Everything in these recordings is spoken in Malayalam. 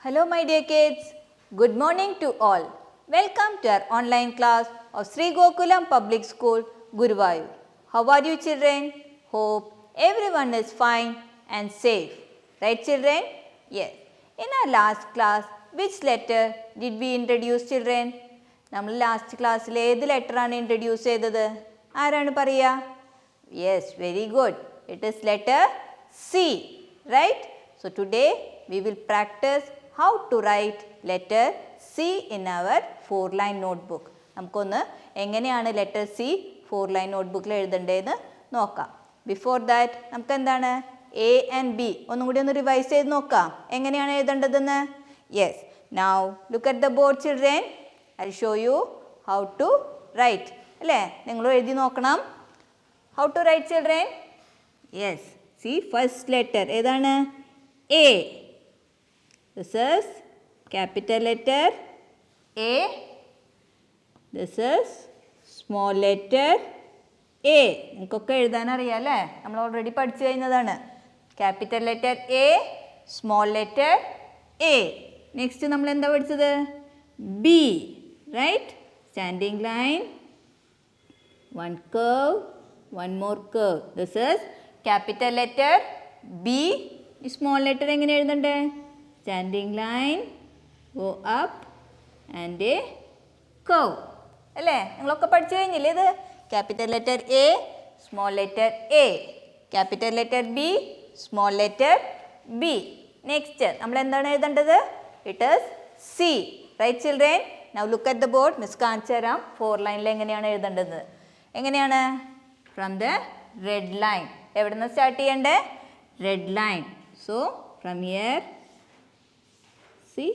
Hello my dear kids, good morning to all. Welcome to our online class of Sri Gokulam Public School, Guruvayur. How are you children? Hope everyone is fine and safe. Right children? Yes. In our last class, which letter did we introduce children? നമ്മൾ ലാസ്റ്റ് ക്ലാസ്സിൽ ഏത് ലെറ്ററാണ് ഇൻട്രൊഡ്യൂസ് ചെയ്തത്? ആരാണ് പറയുക? Yes, very good. It is letter C, right? So today we will practice how to write letter C in our 4-line notebook. നമുക്കൊന്ന് എങ്ങനെയാണ് ലെറ്റർ C 4-line notebookൽ എഴുതേണ്ടതെന്ന് നോക്കാം. ബിഫോർ ദാറ്റ് നമുക്ക് എന്താണ് A and B ഒന്നും കൂടി ഒന്ന് റിവൈസ് ചെയ്ത് നോക്കാം. എങ്ങനെയാണ് എഴുതേണ്ടതെന്ന്? Yes. Now look at the board children. I'll show you how to write. അല്ലേ? നിങ്ങൾ എഴുതി നോക്കണം. How to write children? Yes. See first letter ഏതാണ്? A. This is capital letter A. This is small letter A. നിങ്ങൾക്കൊക്കെ എഴുതാൻ അറിയാം അല്ലേ? നമ്മൾ ഓൾറെഡി പഠിച്ചു കഴിഞ്ഞതാണ്. Capital letter A, small letter A. Next നമ്മൾ എന്താ പഠിച്ചത്? B. Right? Standing line, one curve, one more curve. This is capital letter B. Small letter എങ്ങനെ എഴുതണ്ടേ? Standing line, go up and a curve. അല്ലേ? നിങ്ങളൊക്കെ പഠിച്ചു കഴിഞ്ഞില്ലേ ഇത്? Capital letter A, small letter A. Capital letter B, small letter B. Next നമ്മൾ എന്താണ് എഴുതേണ്ടത്? It is C. Right children? Now look at the board. Miss കാണിച്ചു തരാം 4 ലൈനിൽ എങ്ങനെയാണ് എഴുതേണ്ടത്. എങ്ങനെയാണ്? From the red line. എവിടെ നിന്ന് സ്റ്റാർട്ട് ചെയ്യണ്ടേ? Red line. So from here see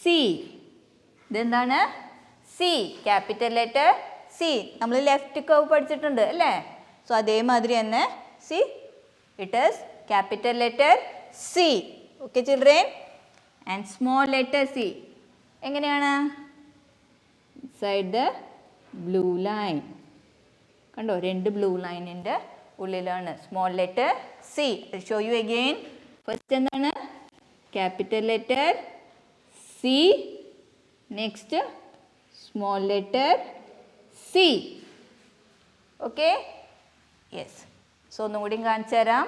C. ഇതെന്താണ്? C. Capital letter C. നമ്മൾ ലെഫ്റ്റ് കർവ് പഠിച്ചിട്ടുണ്ട് അല്ലേ? സോ അതേമാതിരി തന്നെ C. It is capital letter C. Okay children? And small letter C. എങ്ങനെയാണ്? Inside the blue line. കണ്ടോ? രണ്ട് ബ്ലൂ ലൈനിൻ്റെ ഉള്ളിലാണ് small letter C. Show you again. First എന്താണ്? Capital letter C. Next small letter C. Okay? Yes. So ഒന്നും കൂടി കാണിച്ചു തരാം.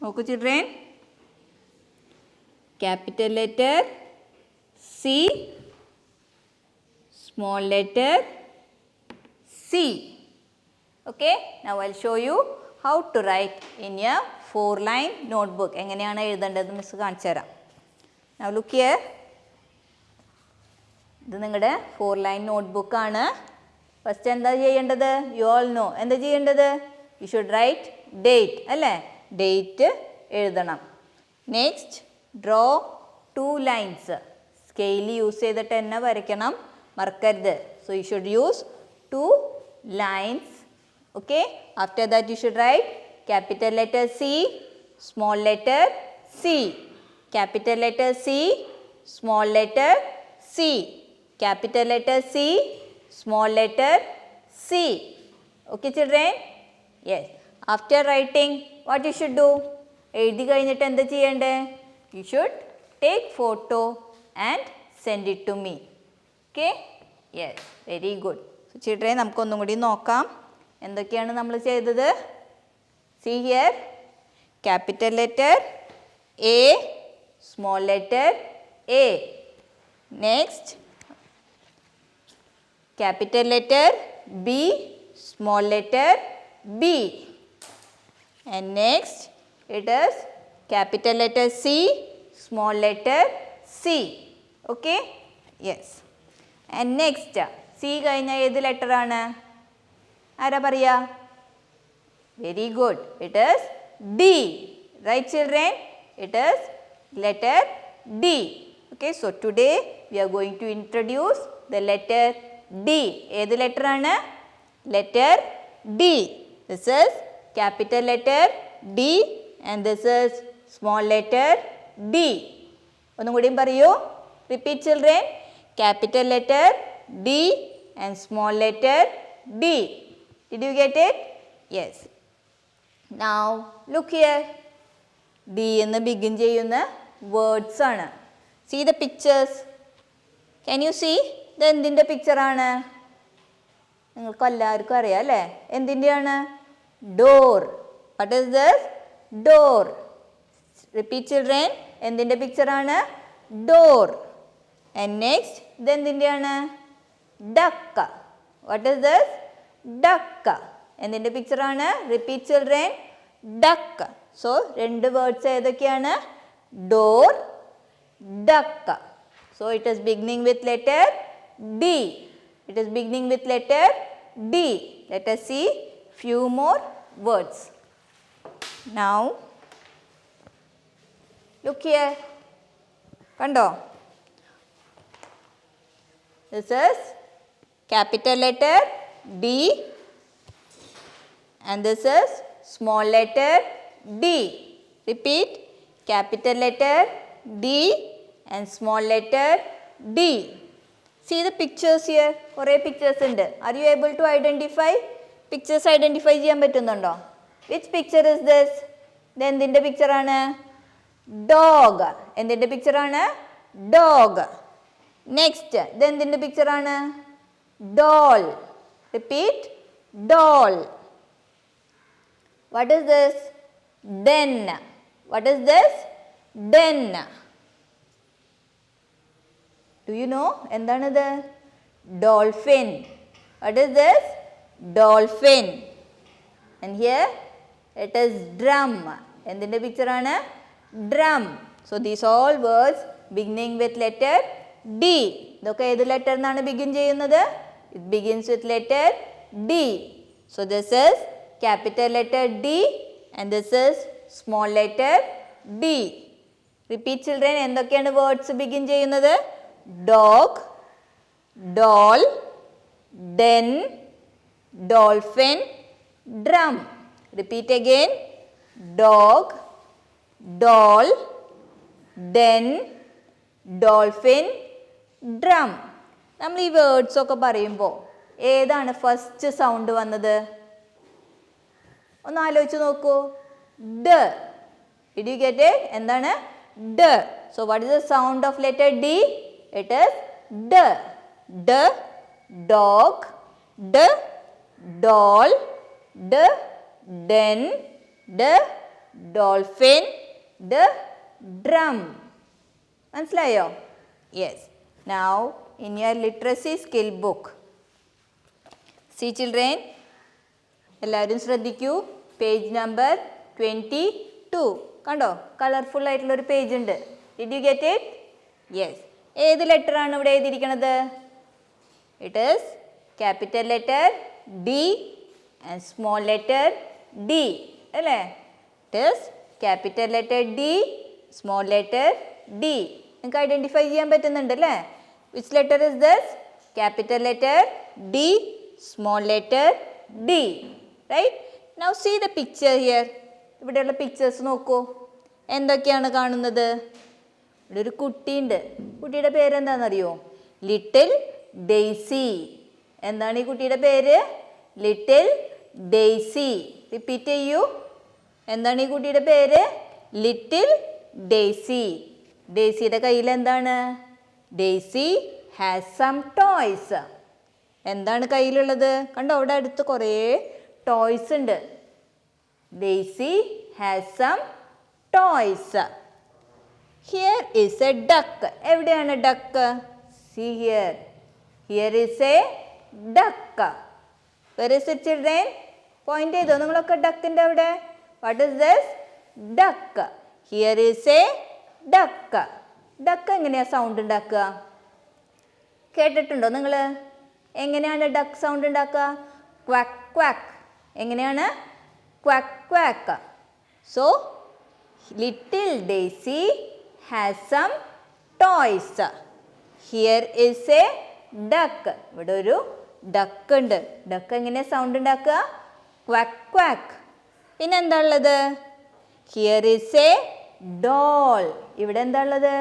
നോക്കൂ children. Capital letter C, small letter C. Okay, now I'll show you how to write in a 4-line notebook. എങ്ങനെയാണ് എഴുതേണ്ടത് മിസ് കാണിച്ചു തരാം. Now look here. ഇത് നിങ്ങളുടെ 4-line notebook ആണ്. ഫസ്റ്റ് എന്താ ചെയ്യേണ്ടത്? You all know. എന്താ ചെയ്യേണ്ടത്? You should write date അല്ലേ? ഡേറ്റ് എഴുതണം. Next draw 2 lines. Scale use ചെയ്തിട്ട് തന്നെ വരയ്ക്കണം, മറക്കരുത്. So you should use 2 lines. Okay? After that you should write capital letter C, small letter C. Capital letter C, small letter C. Capital letter C, small letter C. Okay children? Yes. After writing, what you should do? എഴുതി കഴിഞ്ഞിട്ട് എന്താ ചെയ്യണ്ടേ? You should take photo and send it to me. Okay? Yes, very good. So children, നമുക്കൊന്നും കൂടി നോക്കാം എന്തൊക്കെയാണ് നമ്മൾ ചെയ്തത്. See here, capital letter A, small letter A. Next, capital letter B, small letter B. And next, it is capital letter C, small letter C. Okay? Yes. And next, C കഴിഞ്ഞ ഏത് ലെറ്റർ ആണ്? ആരാ പറയാ? Very good. It is D. Right children? It is letter D. Okay, so today we are going to introduce the letter D. ഏത് ലെറ്റർ ആണ്? Letter D. This is capital letter D and this is small letter D. ഒന്നും കൂടിയും പറയൂ. Repeat children. Capital letter D and small letter D. Did you get it? Yes. Now look here. D എന്ന് begin ചെയ്യുന്ന words ആണ്. See the pictures. Can you see? ഇത് എന്തിൻ്റെ പിക്ചറാണ്? നിങ്ങൾക്ക് എല്ലാവർക്കും അറിയാം അല്ലേ? എന്തിൻ്റെയാണ്? Door. What is this? Door. Repeat children. എന്തിൻ്റെ പിക്ചറാണ്? ഡോർ. And next, ഇത് എന്തിൻ്റെയാണ്? ഡക്ക. What is this? ഡക്ക. എന്തിൻ്റെ പിക്ചറാണ്? Repeat children. ഡക്ക. So, രണ്ട് വേർഡ്സ് ഏതൊക്കെയാണ്? Door, ഡക്ക. So, it is beginning with letter D. It is beginning with letter D. Let us see few more words. Now, look here. Kando. This is capital letter D and this is small letter D. Repeat, capital letter D and small letter D. See the pictures here. കുറേ pictures ഉണ്ട്. Are you able to identify? Pictures identify ചെയ്യാൻ പറ്റുന്നുണ്ടോ? Which picture is this? ഇത് എന്തിൻ്റെ പിക്ചറാണ്? Dog. എന്തിൻ്റെ പിക്ചറാണ്? Dog. Next, ഇത് എന്തിൻ്റെ പിക്ചറാണ്? Doll. Repeat, doll. What is this? Den. What is this? Den. Do you know? എന്താണിത്? Dolphin. What is this? Dolphin. And here it is drum. എന്തിൻ്റെ പിക്ചറാണ്? Drum. So these all words beginning with letter D. ഇതൊക്കെ ഏത് ലെറ്റർ നിന്നാണ് ബിഗിൻ ചെയ്യുന്നത്? It begins with letter D. So this is capital letter D and this is small letter D. Repeat children. എന്തൊക്കെയാണ് വേർഡ്സ് ബിഗിൻ ചെയ്യുന്നത്? Dog, doll, den, dolphin, drum. Repeat again. Dog, doll, den, dolphin, drum. നമ്മൾ ഈ വേർഡ്സ് ഒക്കെ പറയുമ്പോൾ ഏതാണ് ഫസ്റ്റ് സൗണ്ട് വന്നത്? ഒന്ന് ആലോചിച്ച് നോക്കൂ. D. Did you get it? എന്താണ്? D. So what is the sound of letter D? It is D. D, dog, D, doll, D, den, D, dolphin, D, drum. മനസ്സിലായോ? Yes. Now in your literacy skill book. See children. എല്ലാവരും ശ്രദ്ധിക്കൂ. Page number 22. കണ്ടോ? കളർഫുൾ ആയിട്ടുള്ളൊരു പേജ് ഉണ്ട്. Did you get it? Yes. ഏത് ലെറ്ററാണ് ഇവിടെ എഴുതിയിരിക്കുന്നത്? It is capital letter D and small letter D അല്ലേ? It is capital letter D, small letter D. നിങ്ങൾക്ക് ഐഡൻറ്റിഫൈ ചെയ്യാൻ പറ്റുന്നുണ്ട് അല്ലേ? Which letter is this? Capital letter D, small letter D. Right? Now see the picture here. ഇവിടെയുള്ള പിക്ചേഴ്സ് നോക്കൂ. എന്തൊക്കെയാണ് കാണുന്നത്? ഇവിടെ ഒരു കുട്ടിയുണ്ട്. കുട്ടിയുടെ പേരെന്താണെന്നറിയോ? Little Daisy. എന്താണ് ഈ കുട്ടിയുടെ പേര്? Little Daisy. റിപ്പീറ്റ് ചെയ്യൂ. എന്താണ് ഈ കുട്ടിയുടെ പേര്? Little Daisy. ഡെയ്സിയുടെ കയ്യിൽ എന്താണ്? Daisy has some toys. എന്താണ് കയ്യിലുള്ളത്? കണ്ടോ, അവിടെ അടുത്ത് കുറേ ടോയ്സ് ഉണ്ട്. Daisy has some toys. Here is a duck. എവിടെയാണ് duck? See here. Here is a duck. Where is it children? Point ചെയ്തോ നിങ്ങളൊക്കെ ഡക്കിൻ്റെ അവിടെ? What is this? Duck. Here is a duck. Duck എങ്ങനെയാണ് സൗണ്ട് ഉണ്ടാക്കുക? കേട്ടിട്ടുണ്ടോ നിങ്ങൾ? എങ്ങനെയാണ് ഡക്ക് സൗണ്ട് ഉണ്ടാക്കുക? Quack quack. എങ്ങനെയാണ്? Quack quack. So, little Daisy has some toys. Here is a duck. ഇവിടെ ഒരു ഡക്ക് ഉണ്ട്. ഡക്ക് എങ്ങനെ സൗണ്ട് ഉണ്ടാക്കുക? Quack quack. പിന്നെ എന്താ ഉള്ളത്? Here is a doll. ഇവിടെ എന്താ ഉള്ളത്?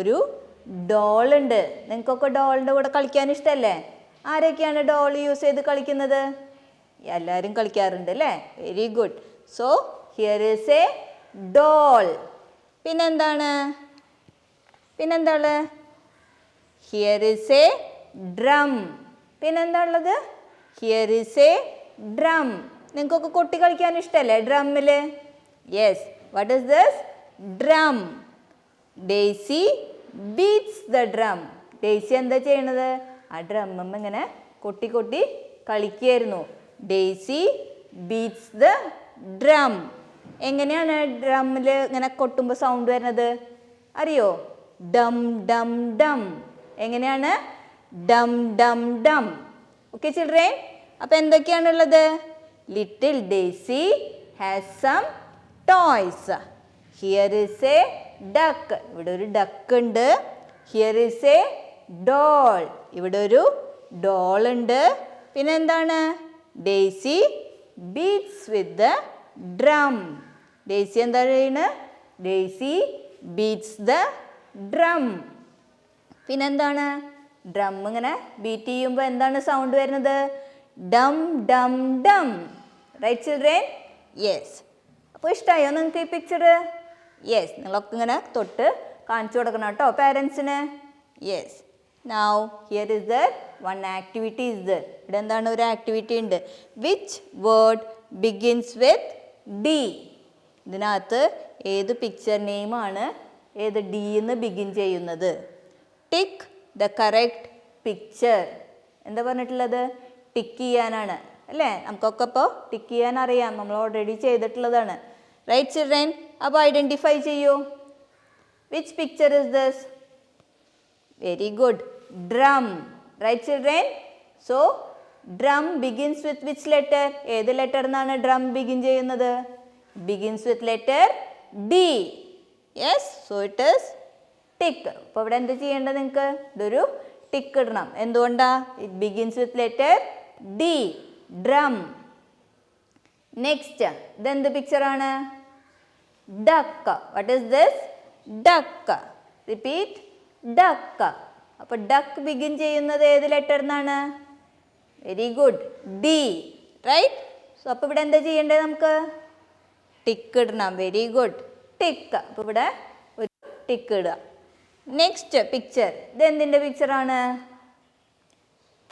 ഒരു ഡോൾ ഉണ്ട്. നിങ്ങൾക്കൊക്കെ ഡോളിൻ്റെ കൂടെ കളിക്കാൻ ഇഷ്ടമല്ലേ? ആരൊക്കെയാണ് ഡോൾ യൂസ് ചെയ്ത് കളിക്കുന്നത്? എല്ലാവരും കളിക്കാറുണ്ട് അല്ലേ? Very good. So here is a doll. പിന്നെന്താണ്? പിന്നെന്താ ഉള്ളത്? Here is a drum. പിന്നെന്താ ഉള്ളത്? Here is a drum. നിങ്ങൾക്കൊക്കെ കൊട്ടി കളിക്കാൻ ഇഷ്ടമല്ലേ ഡ്രമ്മിൽ? Yes. What is this? Drum. Daisy beats the drum. Daisy എന്താ ചെയ്യണത്? ആ ഡ്രമ്മ ഇങ്ങനെ കൊട്ടി കൊട്ടി കളിക്കുകയായിരുന്നു. Daisy beats the drum. എങ്ങനെയാണ് ഡ്രമ്മിൽ ഇങ്ങനെ കൊട്ടുമ്പോൾ സൗണ്ട് വരുന്നത് അറിയോ? ഡം ഡം ഡം. എങ്ങനെയാണ്? ഡം ഡം ഡം. ഓക്കെ ചിൽഡ്രൻ, അപ്പം എന്തൊക്കെയാണുള്ളത്? Little Daisy has some toys. Here is a duck. ഇവിടെ ഒരു ഡക്ക് ഉണ്ട്. Here is a doll. ഇവിടെ ഒരു ഡോൾ ഉണ്ട്. പിന്നെ എന്താണ്? Daisy beats with the drum. Daisy എന്താ ചെയ്യുന്നത്? Daisy beats the drum. പിന്നെന്താണ്? ഡ്രം ഇങ്ങനെ ബീറ്റ് ചെയ്യുമ്പോൾ എന്താണ് സൗണ്ട് വരുന്നത്? ഡം ഡം ഡം. Right children? യെസ്. അപ്പോൾ ഇഷ്ടമായോ നിങ്ങൾക്ക് ഈ പിക്ചർ? യെസ്. നിങ്ങളൊക്കെ ഇങ്ങനെ തൊട്ട് കാണിച്ചു കൊടുക്കണം കേട്ടോ പാരൻസിന്. Yes. Now here is the one activity is there. ഇവിടെ എന്താണ് ഒരു ആക്ടിവിറ്റി ഉണ്ട്. Which word begins with D? ഇതിനകത്ത് ഏത് പിക്ചർ നെയിമാണ് ഏത് ഡി എന്ന് ബിഗിൻ ചെയ്യുന്നത്? Tick the correct picture. എന്താ പറഞ്ഞിട്ടുള്ളത്? ടിക്ക് ചെയ്യാനാണ് അല്ലേ? നമുക്കൊക്കെ ഇപ്പോൾ ടിക്ക് ചെയ്യാൻ അറിയാം, നമ്മൾ ഓൾറെഡി ചെയ്തിട്ടുള്ളതാണ്. Right children? അപ്പോൾ ഐഡൻറ്റിഫൈ ചെയ്യൂ. Which picture is this? Very good. Drum. Right children? So drum begins with which letter? ഏത് ലെറ്റർ നിന്നാണ് ഡ്രം ബിഗിൻ ചെയ്യുന്നത്? Begins with letter D. Yes. So it is tick. അപ്പോൾ ഇവിടെ എന്ത് ചെയ്യേണ്ടത് നിങ്ങൾക്ക്? ഇതൊരു ടിക്ക് ഇടണം. എന്തുകൊണ്ടാ? It begins with letter D. Drum. Next ഇതെന്ത് പിക്ചറാണ്? Duck. What is this? Duck. Repeat. Duck. അപ്പോൾ ഡക്ക് ബിഗിൻ ചെയ്യുന്നത് ഏത് ലെറ്റർ നിന്നാണ്? Very good. D. Right. So അപ്പോൾ ഇവിടെ എന്താ ചെയ്യേണ്ടത്? നമുക്ക് ടിക്ക് ഇടണം. Very good. ടിക്ക്. അപ്പോൾ ഇവിടെ ഒരു ടിക്ക് ഇടുക. Next picture. ഇത് എന്തിൻ്റെ പിക്ചറാണ്?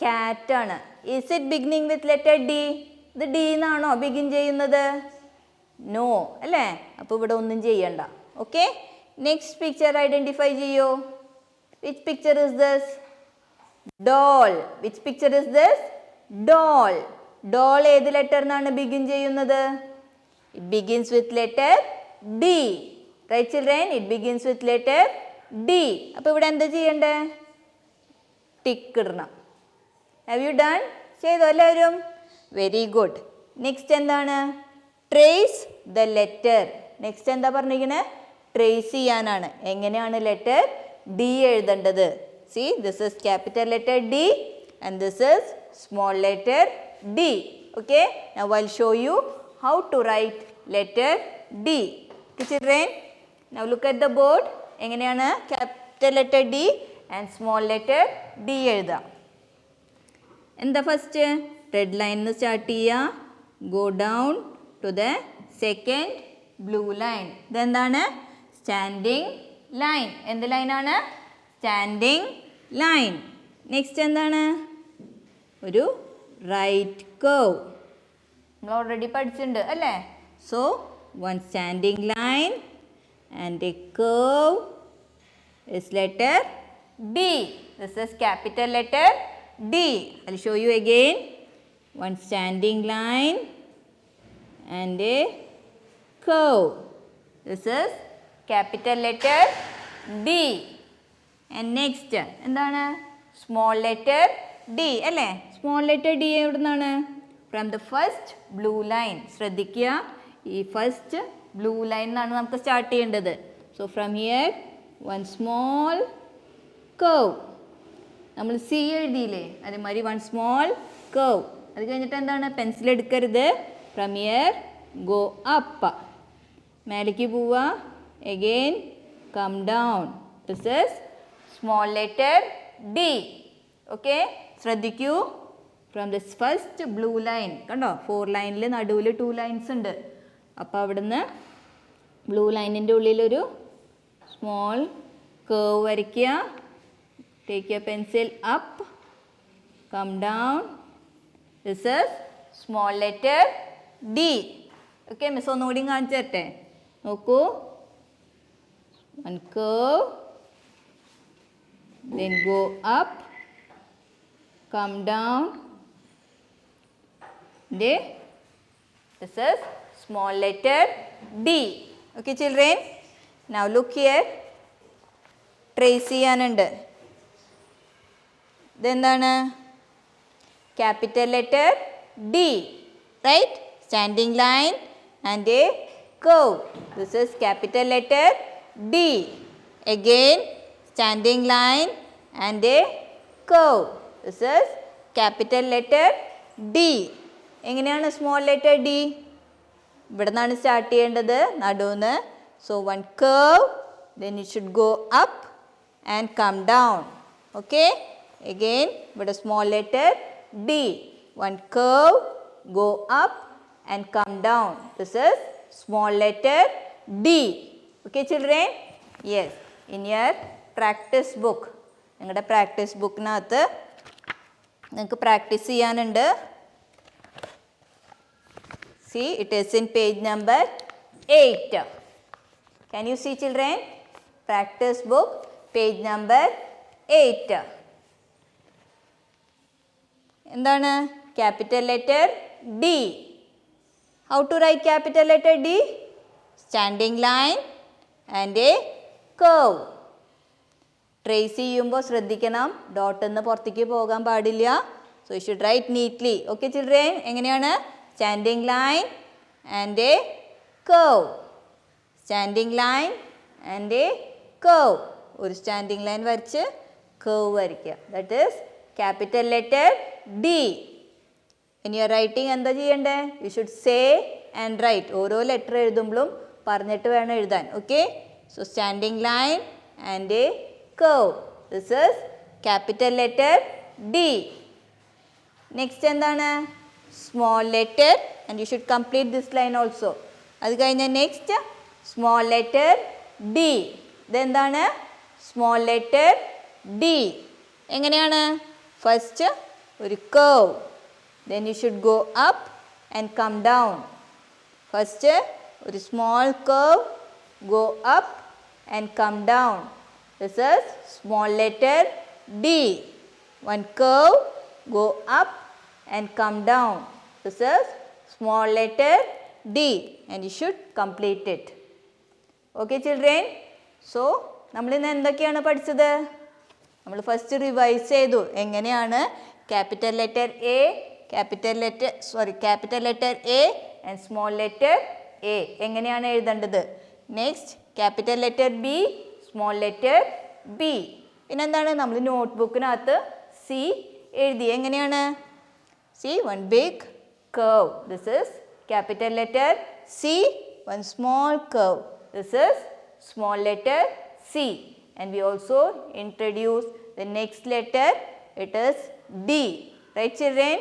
ക്യാറ്റാണ്. Is it beginning with letter D? ഇത് ഡി എന്നാണോ ബിഗിൻ ചെയ്യുന്നത്? നോ അല്ലേ? അപ്പോൾ ഇവിടെ ഒന്നും ചെയ്യണ്ട. ഓക്കെ. നെക്സ്റ്റ് പിക്ചർ ഐഡൻറ്റിഫൈ ചെയ്യൂ. Which picture is this? Doll. Which picture is this? Doll. Doll ഏത് ലെറ്റർ നിന്നാണ് ബിഗിൻ ചെയ്യുന്നത്? It begins with letter D. Right children? It begins with letter D. അപ്പോൾ ഇവിടെ എന്താ ചെയ്യണ്ടേ? ടിക്ക് ഇടണം. Have you done? ചെയ്തോ എല്ലാവരും? Very good. നെക്സ്റ്റ് എന്താണ്? Trace the letter. നെക്സ്റ്റ് എന്താ പറഞ്ഞിരിക്കുന്നത്? ട്രേസ് ചെയ്യാനാണ്. എങ്ങനെയാണ് ലെറ്റർ ഡി എഴുതേണ്ടത്? See, this is capital letter D and this is small letter D. Okay. Now I will show you how to write letter D. Children, now look at the board. എങ്ങനെയാണ് capital letter D and small letter D എഴുതാം? എന്താ ഫസ്റ്റ്? റെഡ് ലൈനിൽ സ്റ്റാർട്ട് ചെയ്യുക. Go down to the second blue line. ഇതെന്താണ്? Standing line. എന്ത് ലൈനാണ്? Standing line. നെക്സ്റ്റ് എന്താണ്? ഒരു റൈറ്റ് കർവ്. നമ്മൾ ഓൾറെഡി പഠിച്ചിട്ടുണ്ട് അല്ലേ? So one standing line and A curve is letter D. This is capital letter D. I'll show you again. One standing line and a curve. This is capital letter D. And next എന്താണ്? Small letter D അല്ലേ? Small letter D എവിടെ നിന്നാണ്? From the first blue line. ശ്രദ്ധിക്കുക, ഈ ഫസ്റ്റ് ബ്ലൂ ലൈൻ എന്നാണ് നമുക്ക് സ്റ്റാർട്ട് ചെയ്യേണ്ടത്. So from here one small curve. നമ്മൾ സി എഴുതിയില്ലേ, അതേമാതിരി വൺ സ്മോൾ curve. അത് കഴിഞ്ഞിട്ട് എന്താണ്? പെൻസിൽ എടുക്കരുത്. From here go up. മേലേക്ക് പോവുക. Again come down. This is small letter D. Okay, ശ്രദ്ധിക്കൂ. From this first blue line കണ്ടോ, 4 ലൈനിൽ നടുവിൽ 2 ലൈൻസ് ഉണ്ട്. അപ്പോൾ അവിടുന്ന് ബ്ലൂ ലൈനിൻ്റെ ഉള്ളിലൊരു സ്മോൾ curve വരയ്ക്കുക. Take your pencil up, come down. This is small letter D. Okay, miss ഒന്നുകൂടി കാണിച്ചു തരട്ടെ. നോക്കൂ, one curve, then go up, come down. This is small letter D. Okay children, now look here. Trace ചെയ്യാനുണ്ട്. ഇതെന്താണ്? Capital letter D, right? Standing line and a curve. This is capital letter D. Again standing line and a curve. This is capital letter D. എങ്ങനെയാണ് സ്മോൾ ലെറ്റർ ഡി? ഇവിടെ നിന്നാണ് സ്റ്റാർട്ട് ചെയ്യേണ്ടത്, നടുന്ന്. So one curve, then it should go up and come down. Okay, again ഇവിടെ small letter D. One curve, go up and come down. This is small letter D. Okay children? Yes, in your practice book, നിങ്ങളുടെ പ്രാക്ടീസ് ബുക്കിനകത്ത് നിങ്ങൾക്ക് പ്രാക്ടീസ് ചെയ്യാനുണ്ട്. See, it is in page number 8. Can you see children? Practice book, page number 8. എന്താണ്? Capital letter D. How to write capital letter D? Standing line and a curve. Trace ചെയ്യുമ്പോൾ ശ്രദ്ധിക്കണം, ഡോട്ട് എന്ന് പുറത്തേക്ക് പോകാൻ പാടില്ല. So you should write neatly. Okay children? എങ്ങനെയാണ്? Standing line and a curve. Standing line and a curve. ഒരു സ്റ്റാൻഡിംഗ് ലൈൻ വരച്ച് curve വരയ്ക്കുക. That is capital letter D. In your writing എന്താ ചെയ്യണ്ടേ? You should say and write. ഓരോ ലെറ്റർ എഴുതുമ്പോഴും പറഞ്ഞിട്ട് വേണം എഴുതാൻ. Okay? So standing line and a curve. This is capital letter D. Next എന്താണ്? Small letter, and you should complete this line also. അത് കഴിഞ്ഞ നെക്സ്റ്റ് സ്മോൾ ലെറ്റർ ഡി. ഇതെന്താണ്? Small letter D. എങ്ങനെയാണ്? ഫസ്റ്റ് ഒരു curve, then you should go up and come down. First ഒരു small curve, go up and come down. This is small letter D. One curve, go up and come down. This is small letter D, and you should complete it. Okay children? So നമ്മൾ ഇന്ന് എന്തൊക്കെയാണ് പഠിച്ചത്? നമ്മൾ ഫസ്റ്റ് റിവൈസ് ചെയ്തു എങ്ങനെയാണ് capital letter A, capital letter A and small letter A എങ്ങനെയാണ് എഴുതേണ്ടത്. Next capital letter B, small letter B. പിന്നെന്താണ്? നമ്മൾ നോട്ട്ബുക്കിനകത്ത് സി എഴുതി. എങ്ങനെയാണ്? See, one big curve. This is capital letter C. One small curve. This is small letter C. And we also introduce the next letter. It is D. Right children?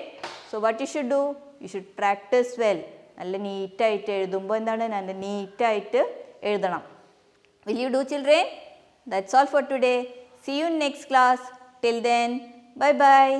So what you should do? You should practice well. നല്ല നീറ്റായിട്ട് എഴുതുമ്പോൾ എന്താണ്? നല്ല നീറ്റായിട്ട് എഴുതണം. Will you do children? That's all for today. See you in next class. Till then, bye bye.